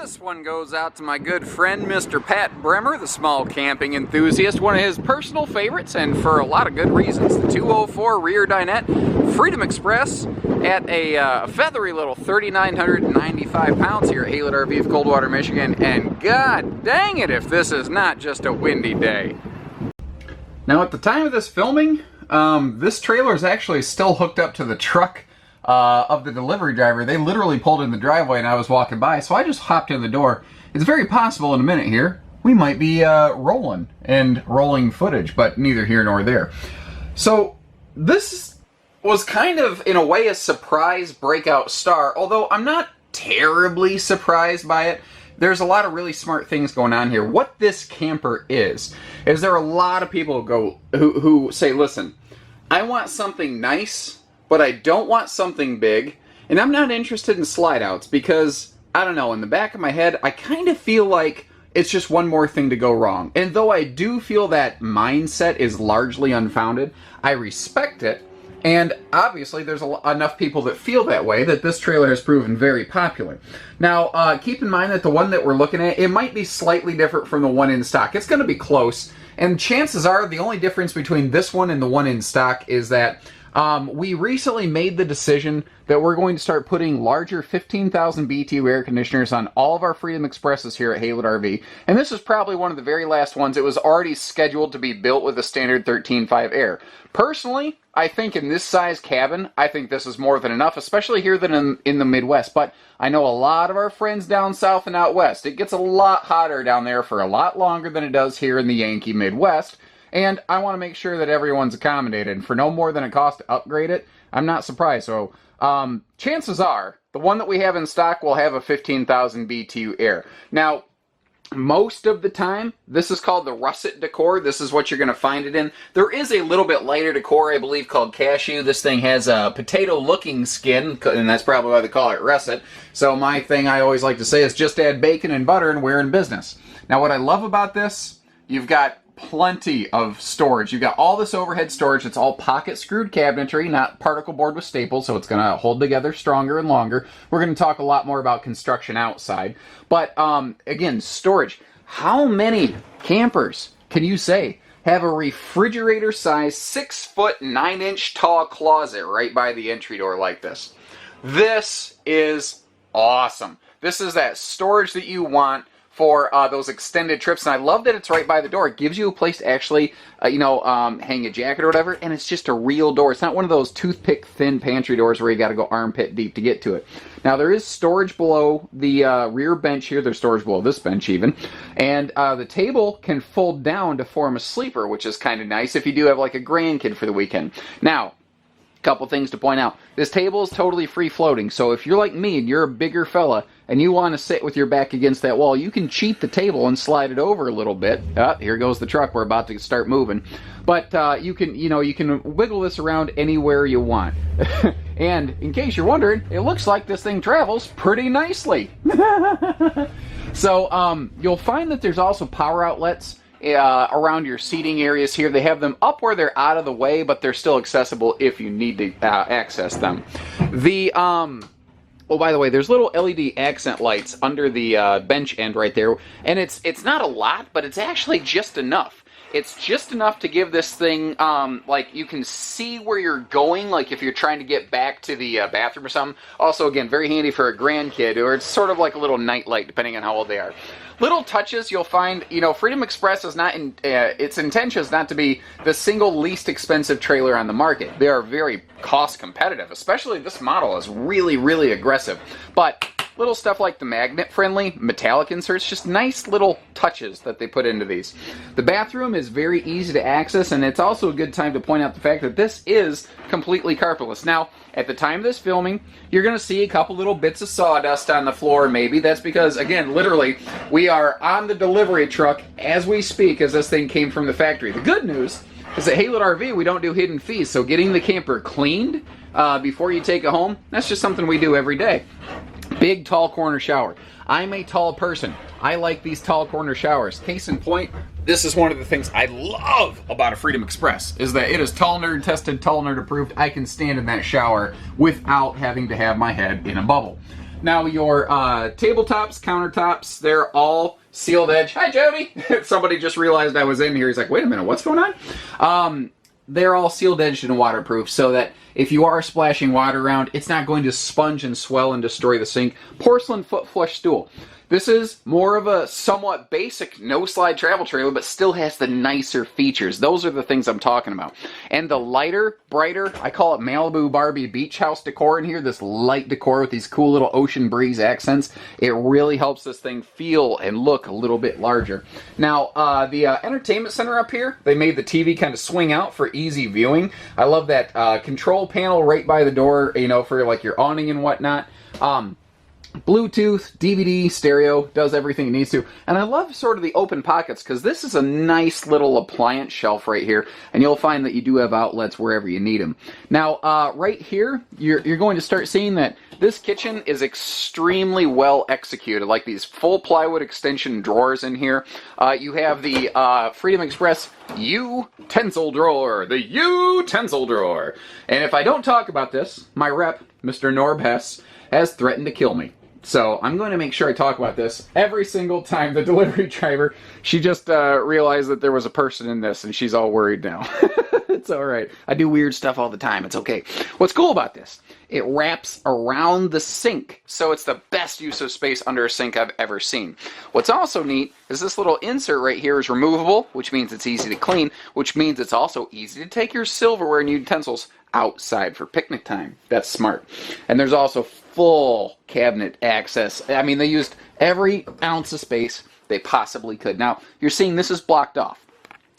This one goes out to my good friend, Mr. Pat Bremer, the small camping enthusiast, one of his personal favorites, and for a lot of good reasons. The 204 rear dinette, Freedom Express, at a feathery little 3,995 pounds here at Haylet RV of Coldwater, Michigan, and god dang it if this is not just a windy day. Now at the time of this filming, this trailer is actually still hooked up to the truck of the delivery driver. They literally pulled in the driveway and I was walking by, so I just hopped in the door. It's very possible in a minute here we might be rolling footage, but neither here nor there. So this was kind of, in a way, a surprise breakout star, although I'm not terribly surprised by it. There's a lot of really smart things going on here. What this camper is there are a lot of people who say, listen, I want something nice, but I don't want something big, and I'm not interested in slide outs because, I don't know, in the back of my head, I kind of feel like it's just one more thing to go wrong. And though I do feel that mindset is largely unfounded, I respect it, and obviously there's enough people that feel that way that this trailer has proven very popular. Now, keep in mind that the one that we're looking at, it might be slightly different from the one in stock. It's going to be close, and chances are the only difference between this one and the one in stock is that we recently made the decision that we're going to start putting larger 15,000 BTU air conditioners on all of our Freedom Expresses here at Haylet RV. And this is probably one of the very last ones. It was already scheduled to be built with a standard 13.5 air. Personally, I think in this size cabin, I think this is more than enough, especially here than in the Midwest. But I know a lot of our friends down south and out west. It gets a lot hotter down there for a lot longer than it does here in the Yankee Midwest. And I want to make sure that everyone's accommodated. And for no more than it costs to upgrade it, I'm not surprised. So chances are, the one that we have in stock will have a 15,000 BTU air. Now, most of the time, this is called the russet decor. This is what you're going to find it in. There is a little bit lighter decor, I believe, called cashew. This thing has a potato-looking skin, and that's probably why they call it russet. So my thing I always like to say is just add bacon and butter and we're in business. Now, what I love about this, you've got plenty of storage. You've got all this overhead storage. It's all pocket screwed cabinetry, not particle board with staples, so it's going to hold together stronger and longer. We're going to talk a lot more about construction outside. But again, storage. How many campers can you say have a refrigerator size 6-foot 9-inch tall closet right by the entry door like this? This is awesome. This is that storage that you want for those extended trips, and I love that it's right by the door. It gives you a place to actually, hang a jacket or whatever, and it's just a real door. It's not one of those toothpick thin pantry doors where you got to go armpit deep to get to it. Now, there is storage below the rear bench here. There's storage below this bench even, and the table can fold down to form a sleeper, which is kind of nice if you do have like a grandkid for the weekend. Now, couple things to point out. This table is totally free floating, so if you're like me and you're a bigger fella and you want to sit with your back against that wall, you can cheat the table and slide it over a little bit. Here goes the truck. We're about to start moving. But you can wiggle this around anywhere you want. And in case you're wondering, it looks like this thing travels pretty nicely. So you'll find that there's also power outlets around your seating areas here. They have them up where they're out of the way, but they're still accessible if you need to access them. Oh, by the way, there's little LED accent lights under the bench end right there, and it's not a lot, but it's actually just enough. It's just enough to give this thing, like, you can see where you're going, like if you're trying to get back to the bathroom or something. Also, again, very handy for a grandkid, or it's sort of like a little night light, depending on how old they are. Little touches you'll find, Freedom Express is not, its intention is not to be the single least expensive trailer on the market. They are very cost competitive, especially this model is really, really aggressive. But little stuff like the magnet-friendly metallic inserts, just nice little touches that they put into these. The bathroom is very easy to access, and it's also a good time to point out the fact that this is completely carpetless. Now, at the time of this filming, you're going to see a couple little bits of sawdust on the floor, maybe. That's because, again, literally, we are on the delivery truck as we speak as this thing came from the factory. The good news is at Haylet RV, we don't do hidden fees, so getting the camper cleaned before you take it home, that's just something we do every day. Big, tall corner shower. I'm a tall person. I like these tall corner showers. Case in point, this is one of the things I love about a Freedom Express, is that it is tall nerd tested, tall nerd approved. I can stand in that shower without having to have my head in a bubble. Now your tabletops, countertops, they're all sealed edge. Hi, Jody! Somebody just realized I was in here. He's like, wait a minute, what's going on? They're all sealed edged and waterproof so that if you are splashing water around, it's not going to sponge and swell and destroy the sink. Porcelain foot flush stool. This is more of a somewhat basic no-slide travel trailer, but still has the nicer features. Those are the things I'm talking about. And the lighter, brighter, I call it Malibu Barbie beach house decor in here, this light decor with these cool little ocean breeze accents, it really helps this thing feel and look a little bit larger. Now, the entertainment center up here, they made the TV kind of swing out for easy viewing. I love that control panel right by the door, you know, for like your awning and whatnot. Bluetooth, DVD, stereo, does everything it needs to. And I love sort of the open pockets because this is a nice little appliance shelf right here. And you'll find that you do have outlets wherever you need them. Now, right here, you're going to start seeing that this kitchen is extremely well executed. Like these full plywood extension drawers in here. You have the Freedom Express utensil drawer. The utensil drawer. And if I don't talk about this, my rep, Mr. Norb Hess, has threatened to kill me. So I'm going to make sure I talk about this every single time. The delivery driver, she just realized that there was a person in this and she's all worried now. It's all right. I do weird stuff all the time. It's okay. What's cool about this? It wraps around the sink. So it's the best use of space under a sink I've ever seen. What's also neat is this little insert right here is removable, which means it's easy to clean, which means it's also easy to take your silverware and utensils outside for picnic time. That's smart. And there's also full cabinet access. I mean, they used every ounce of space they possibly could. Now, you're seeing this is blocked off.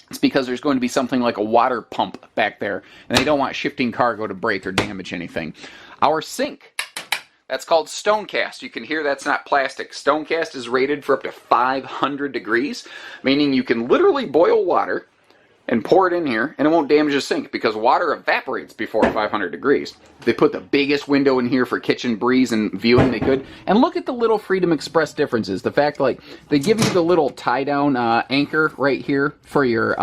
It's because there's going to be something like a water pump back there, and they don't want shifting cargo to break or damage anything. Our sink, that's called Stonecast. You can hear that's not plastic. Stonecast is rated for up to 500 degrees, meaning you can literally boil water and pour it in here, and it won't damage the sink because water evaporates before 500 degrees. They put the biggest window in here for kitchen breeze and viewing they could. And look at the little Freedom Express differences. The fact, like, they give you the little tie-down anchor right here for your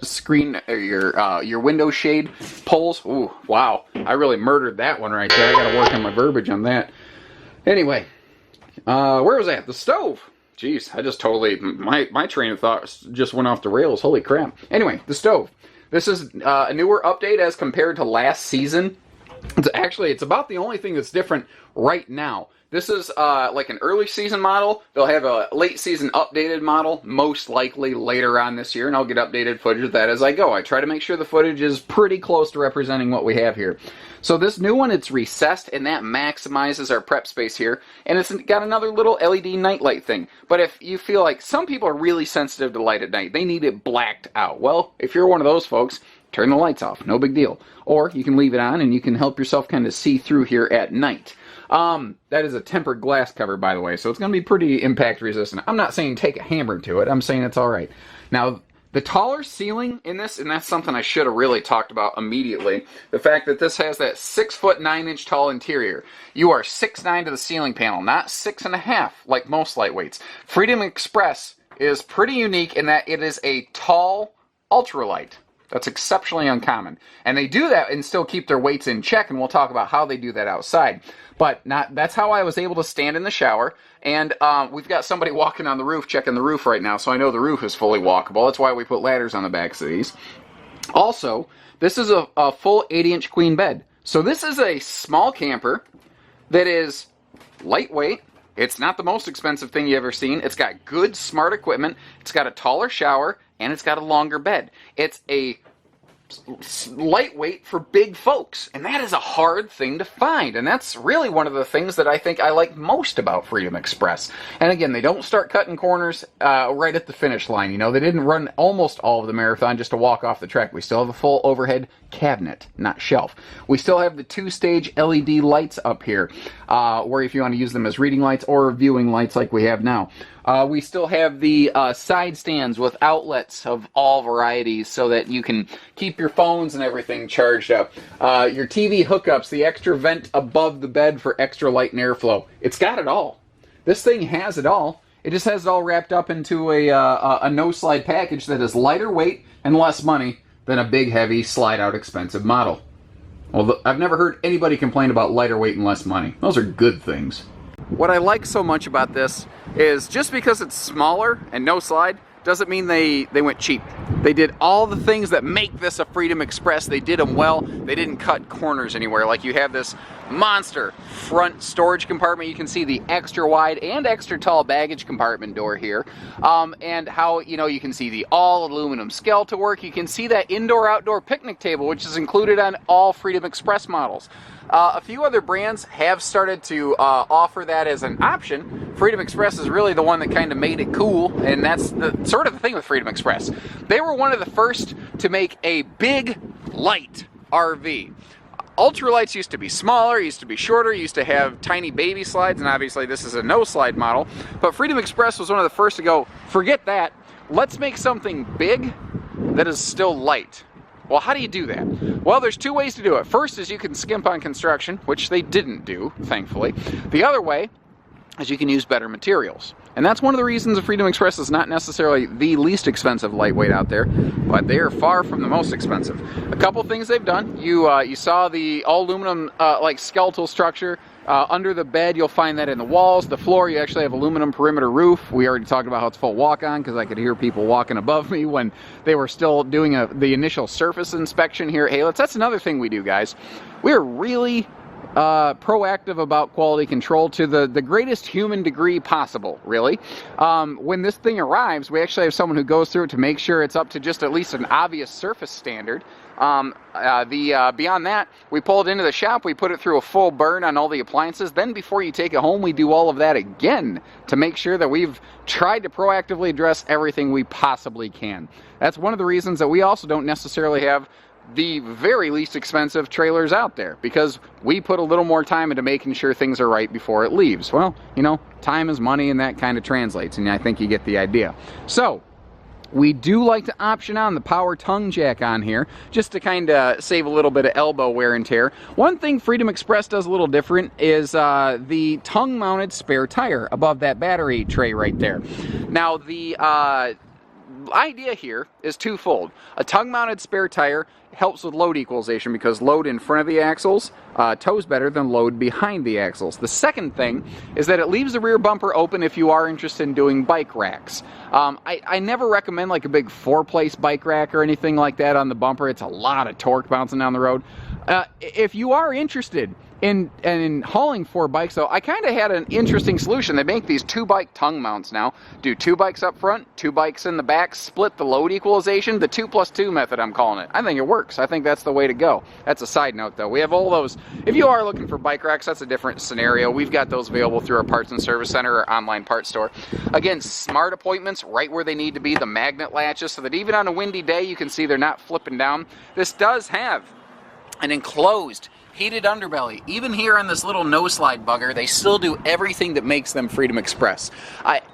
screen, or your window shade poles. Ooh, wow. I really murdered that one right there. I gotta work on my verbiage on that. Anyway, where was that? The stove. Jeez, I just totally, my train of thought just went off the rails. Holy crap. Anyway, the stove. This is a newer update as compared to last season. It's about the only thing that's different right now. This is like an early season model. They'll have a late season updated model, most likely later on this year, and I'll get updated footage of that as I go. I try to make sure the footage is pretty close to representing what we have here. So this new one, it's recessed, and that maximizes our prep space here, and it's got another little LED nightlight thing. But if you feel like some people are really sensitive to light at night, they need it blacked out. Well, if you're one of those folks, turn the lights off, no big deal. Or you can leave it on, and you can help yourself kind of see through here at night. That is a tempered glass cover, by the way, so it's going to be pretty impact resistant. I'm not saying take a hammer to it. I'm saying it's all right. Now, the taller ceiling in this, and that's something I should have really talked about immediately, the fact that this has that 6' 9" tall interior. You are 6'9" to the ceiling panel, not 6.5 like most lightweights. Freedom Express is pretty unique in that it is a tall ultralight. That's exceptionally uncommon. And they do that and still keep their weights in check, and we'll talk about how they do that outside. But that's how I was able to stand in the shower. And we've got somebody walking on the roof, checking the roof right now, so I know the roof is fully walkable. That's why we put ladders on the backs of these. Also, this is a full 80-inch queen bed. So this is a small camper that is lightweight. It's not the most expensive thing you've ever seen. It's got good, smart equipment. It's got a taller shower, and it's got a longer bed. It's a lightweight for big folks, and that is a hard thing to find, and that's really one of the things that I think I like most about Freedom Express. And again, they don't start cutting corners right at the finish line. You know, they didn't run almost all of the marathon just to walk off the track. We still have a full overhead cabinet, not shelf. We still have the 2-stage LED lights up here, where if you want to use them as reading lights or viewing lights like we have now. We still have the side stands with outlets of all varieties so that you can keep your phones and everything charged up. Your TV hookups, the extra vent above the bed for extra light and airflow. It's got it all. This thing has it all. It just has it all wrapped up into a no-slide package that is lighter weight and less money than a big, heavy, slide-out expensive model. Well, I've never heard anybody complain about lighter weight and less money. Those are good things. what I like so much about this is just because it's smaller and no slide doesn't mean they went cheap. They did all the things that make this a Freedom Express. They did them well. They didn't cut corners anywhere. Like you have this monster front storage compartment. You can see the extra wide and extra tall baggage compartment door here. And how, you know, you can see the all aluminum skeleton work. You can see that indoor-outdoor picnic table, which is included on all Freedom Express models. A few other brands have started to offer that as an option. Freedom Express is really the one that kind of made it cool, and that's the sort of the thing with Freedom Express. They were one of the first to make a big light RV. Ultralights used to be smaller, used to be shorter, used to have tiny baby slides, and obviously this is a no slide model. But Freedom Express was one of the first to go, forget that, let's make something big that is still light. Well, how do you do that? Well, there's two ways to do it. First is you can skimp on construction, which they didn't do, thankfully. The other way is you can use better materials. And that's one of the reasons the Freedom Express is not necessarily the least expensive lightweight out there, but they are far from the most expensive. A couple things they've done. You saw the all aluminum like skeletal structure. Under the bed, you'll find that in the walls. The floor, you actually have aluminum perimeter roof. We already talked about how it's full walk-on because I could hear people walking above me when they were still doing the initial surface inspection here at Halitz. That's another thing we do, guys. We're really proactive about quality control to the greatest human degree possible, really. When this thing arrives, we actually have someone who goes through it to make sure it's up to just at least an obvious surface standard. Beyond that, we pull it into the shop, we put it through a full burn on all the appliances. Then before you take it home, we do all of that again to make sure that we've tried to proactively address everything we possibly can. That's one of the reasons that we also don't necessarily have the very least expensive trailers out there, because we put a little more time into making sure things are right before it leaves. Well, you know, time is money, and that kind of translates, and I think you get the idea. So we do like to option on the power tongue jack on here, just to kind of save a little bit of elbow wear and tear. One thing Freedom Express does a little different is the tongue-mounted spare tire above that battery tray right there. Now, the idea here is twofold. A tongue-mounted spare tire helps with load equalization because load in front of the axles tows better than load behind the axles. The second thing is that it leaves the rear bumper open if you are interested in doing bike racks. I never recommend like a big 4-place bike rack or anything like that on the bumper. It's a lot of torque bouncing down the road. If you are interested in hauling 4 bikes, though, I kind of had an interesting solution. They make these 2-bike tongue mounts now. Do 2 bikes up front, 2 bikes in the back, split the load equalization, the 2+2 method I'm calling it. I think it works. I think that's the way to go. That's a side note, though. We have all those. If you are looking for bike racks, that's a different scenario. We've got those available through our parts and service center or online parts store. Again, smart appointments right where they need to be, the magnet latches, so that even on a windy day you can see they're not flipping down. This does have an enclosed heated underbelly. Even here on this little no-slide bugger, they still do everything that makes them Freedom Express.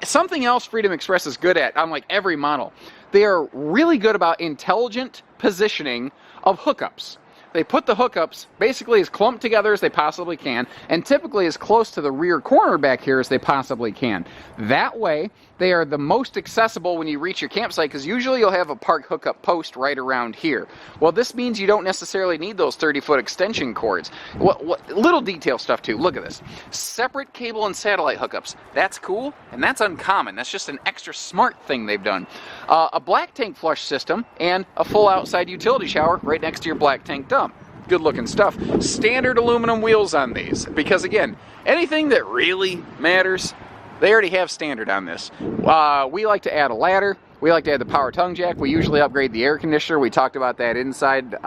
Something else Freedom Express is good at, on like every model, they are really good about intelligent positioning of hookups. They put the hookups basically as clumped together as they possibly can, and typically as close to the rear corner back here as they possibly can. That way, they are the most accessible when you reach your campsite, because usually you'll have a park hookup post right around here. Well, this means you don't necessarily need those 30-foot extension cords. Little detail stuff too. Look at this. Separate cable and satellite hookups. That's cool, and that's uncommon. That's just an extra smart thing they've done. A black tank flush system and a full outside utility shower right next to your black tank dump. Good looking stuff. Standard aluminum wheels on these, because again, anything that really matters, they already have standard on this. We like to add a ladder. We like to add the power tongue jack. We usually upgrade the air conditioner. We talked about that inside. Those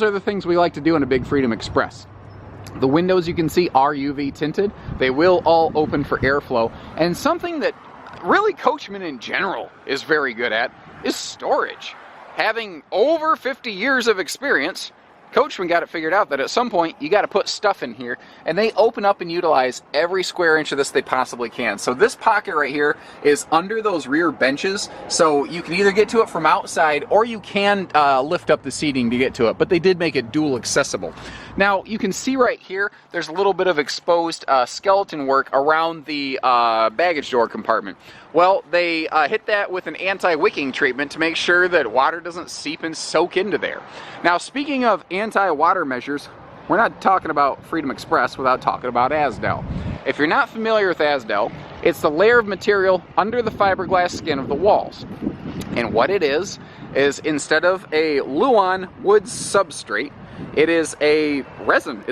are the things we like to do in a big Freedom Express. The windows you can see are UV tinted. They will all open for airflow. And something that really Coachmen in general is very good at is storage. Having over 50 years of experience, Coachmen got it figured out that at some point you got to put stuff in here, and they open up and utilize every square inch of this they possibly can. So this pocket right here is under those rear benches, so you can either get to it from outside or you can lift up the seating to get to it, but they did make it dual accessible. Now you can see right here there's a little bit of exposed skeleton work around the baggage door compartment. Well, they hit that with an anti-wicking treatment to make sure that water doesn't seep and soak into there. Now, speaking of anti-water measures, we're not talking about Freedom Express without talking about Azdel. If you're not familiar with Azdel, it's the layer of material under the fiberglass skin of the walls. And what it is instead of a Luan wood substrate, it is a resin.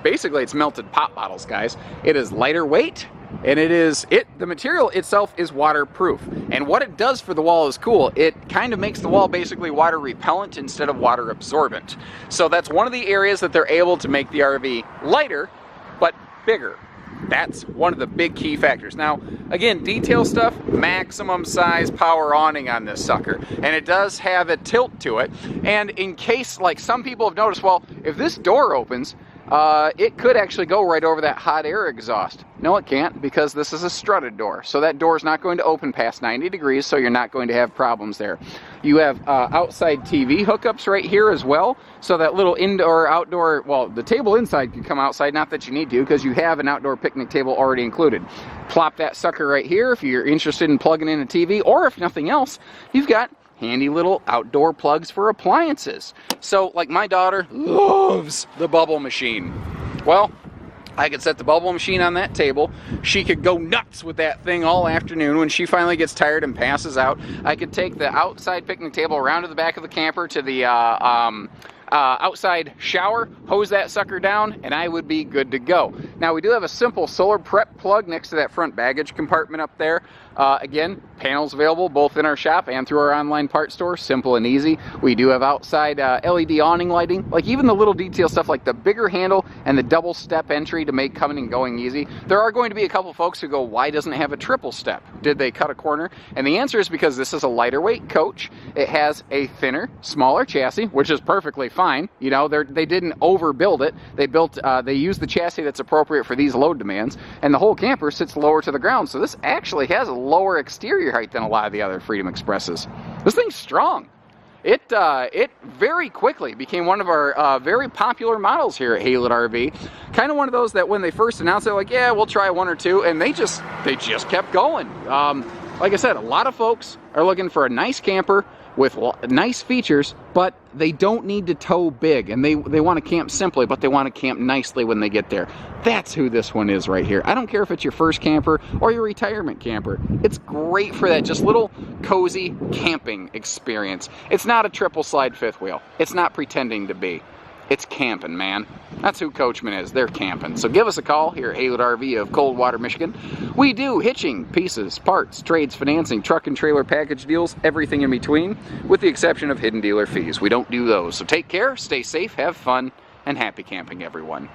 Basically it's melted pop bottles, guys. It is lighter weight, and the material itself is waterproof. And what it does for the wall is cool. It kind of makes the wall basically water repellent instead of water absorbent. So that's one of the areas that they're able to make the RV lighter, but bigger. That's one of the big key factors. Now, again, detail stuff, maximum size power awning on this sucker. And it does have a tilt to it. And in case, like some people have noticed, well, if this door opens, it could actually go right over that hot air exhaust. No, it can't, because this is a strutted door. So that door is not going to open past 90 degrees, so you're not going to have problems there. You have outside TV hookups right here as well. So that little indoor, outdoor, well, the table inside can come outside, not that you need to, because you have an outdoor picnic table already included. Plop that sucker right here if you're interested in plugging in a TV, or if nothing else, you've got handy little outdoor plugs for appliances. So, like my daughter loves the bubble machine. Well, I could set the bubble machine on that table. She could go nuts with that thing all afternoon. When she finally gets tired and passes out, I could take the outside picnic table around to the back of the camper to the outside shower, hose that sucker down, and I would be good to go. Now, we do have a simple solar prep plug next to that front baggage compartment up there. Again, panels available both in our shop and through our online parts store. Simple and easy. We do have outside LED awning lighting, like even the little detail stuff like the bigger handle and the double step entry to make coming and going easy. There are going to be a couple folks who go, why doesn't it have a triple step? Did they cut a corner? And the answer is because this is a lighter weight coach. It has a thinner, smaller chassis, which is perfectly fine. You know, they didn't overbuild it. They used the chassis that's appropriate for these load demands, and the whole camper sits lower to the ground. So this actually has a lower exterior height than a lot of the other Freedom Expresses. This thing's strong. It very quickly became one of our very popular models here at Haylett RV. Kind of one of those that when they first announced it, like, yeah, we'll try one or two, and they just kept going. Like I said, a lot of folks are looking for a nice camper with nice features, but they don't need to tow big, and they want to camp simply, but they want to camp nicely when they get there. That's who this one is right here. I don't care if it's your first camper or your retirement camper. It's great for that just little cozy camping experience. It's not a triple slide fifth wheel. It's not pretending to be. It's camping, man. That's who Coachmen is. They're camping. So give us a call here at Haylett RV of Coldwater, Michigan. We do hitching, pieces, parts, trades, financing, truck and trailer package deals, everything in between, with the exception of hidden dealer fees. We don't do those. So take care, stay safe, have fun, and happy camping, everyone.